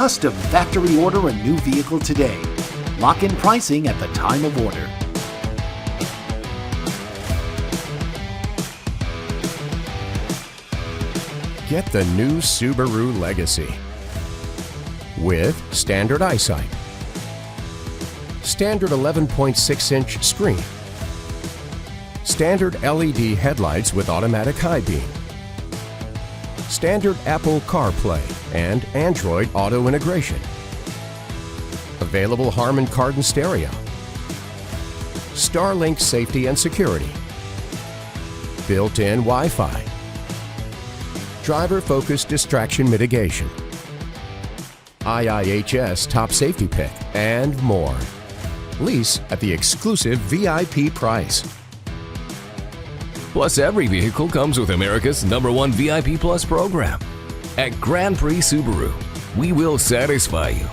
custom factory order a new vehicle today. Lock in pricing at the time of order. Get the new Subaru Legacy with standard eyesight, standard 11.6-inch screen, standard LED headlights with automatic high beam, standard Apple CarPlay and Android Auto integration, available Harman Kardon stereo, Starlink safety and security, built-in Wi-Fi, driver-focused distraction mitigation, IIHS top safety pick, and more. Lease at the exclusive VIP price. Plus, every vehicle comes with America's #1 VIP Plus program. At Grand Prix Subaru, we will satisfy you